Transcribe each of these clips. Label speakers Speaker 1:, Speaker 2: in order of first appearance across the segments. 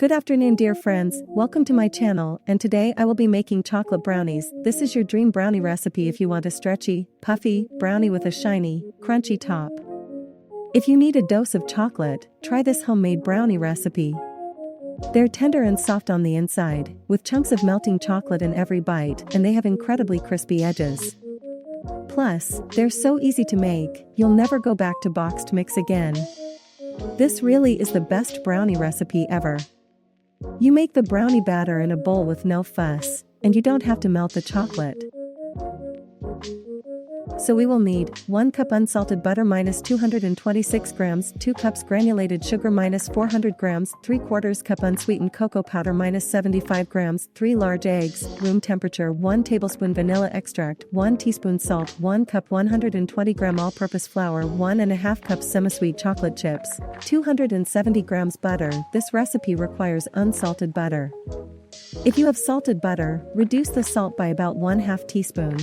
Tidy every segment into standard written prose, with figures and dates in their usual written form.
Speaker 1: Good afternoon, dear friends. Welcome to my channel, and today I will be making chocolate brownies. This is your dream brownie recipe if you want a stretchy, puffy brownie with a shiny, crunchy top. If you need a dose of chocolate, try this homemade brownie recipe. They're tender and soft on the inside, with chunks of melting chocolate in every bite, and they have incredibly crispy edges. Plus, they're so easy to make, you'll never go back to boxed mix again. This really is the best brownie recipe ever. You make the brownie batter in a bowl with no fuss, and you don't have to melt the chocolate. So we will need 1 cup unsalted butter minus 226 grams, 2 cups granulated sugar minus 400 grams, 3/4 cup unsweetened cocoa powder minus 75 grams, 3 large eggs, room temperature, 1 tablespoon vanilla extract, 1 teaspoon salt, 1 cup 120 gram all-purpose flour, 1½ cups semi-sweet chocolate chips, 270 grams butter. This recipe requires unsalted butter. If you have salted butter, reduce the salt by about 1/2 teaspoon.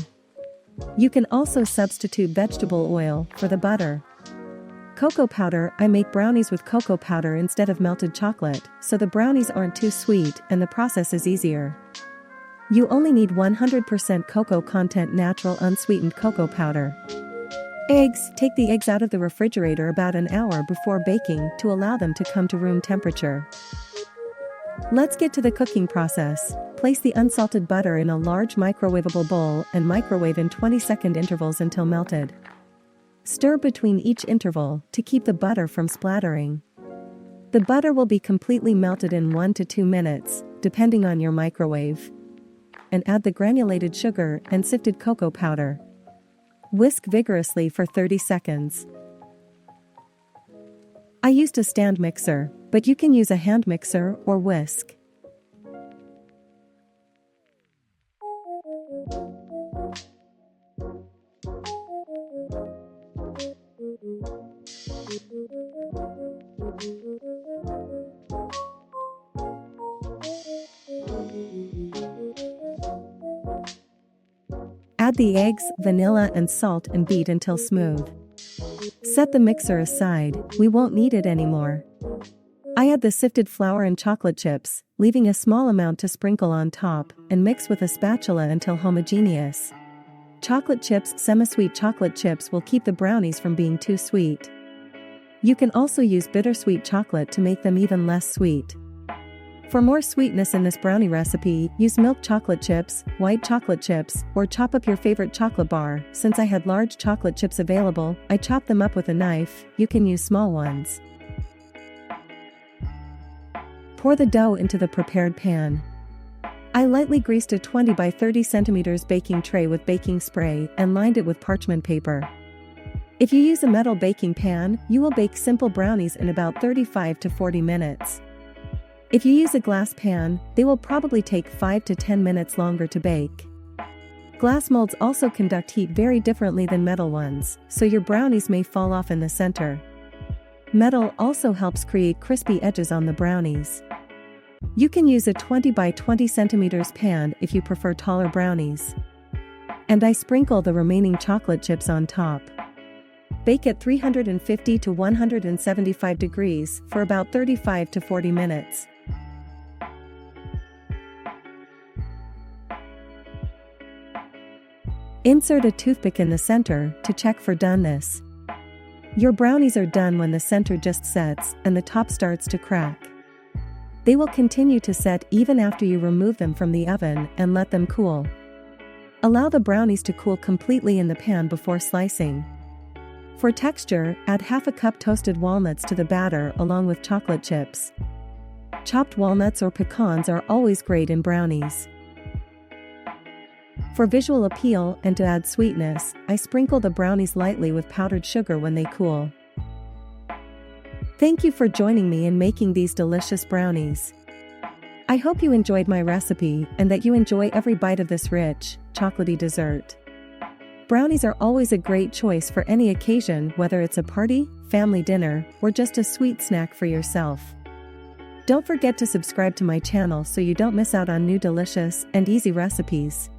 Speaker 1: You can also substitute vegetable oil for the butter. Cocoa powder. I make brownies with cocoa powder instead of melted chocolate, so the brownies aren't too sweet and the process is easier. You only need 100% cocoa content natural unsweetened cocoa powder. Eggs. Take the eggs out of the refrigerator about an hour before baking to allow them to come to room temperature. Let's get to the cooking process. Place the unsalted butter in a large microwavable bowl and microwave in 20-second intervals until melted. Stir between each interval to keep the butter from splattering. The butter will be completely melted in 1 to 2 minutes, depending on your microwave. And add the granulated sugar and sifted cocoa powder. Whisk vigorously for 30 seconds. I used a stand mixer, but you can use a hand mixer or whisk. Add the eggs, vanilla and salt and beat until smooth. Set the mixer aside, we won't need it anymore. I add the sifted flour and chocolate chips, leaving a small amount to sprinkle on top, and mix with a spatula until homogeneous. Chocolate chips. Semi-sweet chocolate chips will keep the brownies from being too sweet. You can also use bittersweet chocolate to make them even less sweet. For more sweetness in this brownie recipe, use milk chocolate chips, white chocolate chips, or chop up your favorite chocolate bar. Since I had large chocolate chips available, I chopped them up with a knife. You can use small ones. Pour the dough into the prepared pan. I lightly greased a 20 by 30 centimeters baking tray with baking spray and lined it with parchment paper. If you use a metal baking pan, you will bake simple brownies in about 35 to 40 minutes. If you use a glass pan, they will probably take 5 to 10 minutes longer to bake. Glass molds also conduct heat very differently than metal ones, so your brownies may fall off in the center. Metal also helps create crispy edges on the brownies. You can use a 20 by 20 centimeters pan if you prefer taller brownies. And I sprinkle the remaining chocolate chips on top. Bake at 350 to 175 degrees for about 35 to 40 minutes. Insert a toothpick in the center to check for doneness. Your brownies are done when the center just sets and the top starts to crack. They will continue to set even after you remove them from the oven and let them cool. Allow the brownies to cool completely in the pan before slicing. For texture, add ½ a cup toasted walnuts to the batter along with chocolate chips. Chopped walnuts or pecans are always great in brownies. For visual appeal and to add sweetness, I sprinkle the brownies lightly with powdered sugar when they cool. Thank you for joining me in making these delicious brownies. I hope you enjoyed my recipe and that you enjoy every bite of this rich, chocolatey dessert. Brownies are always a great choice for any occasion, whether it's a party, family dinner, or just a sweet snack for yourself. Don't forget to subscribe to my channel so you don't miss out on new delicious and easy recipes.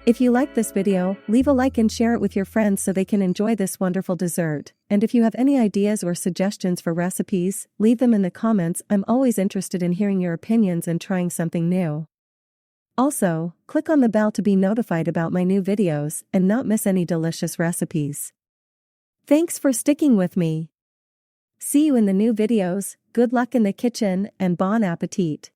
Speaker 1: If you like this video, leave a like and share it with your friends so they can enjoy this wonderful dessert. And if you have any ideas or suggestions for recipes, leave them in the comments. I'm always interested in hearing your opinions and trying something new. Also, click on the bell to be notified about my new videos and not miss any delicious recipes. Thanks for sticking with me. See you in the new videos, good luck in the kitchen, and bon appetit.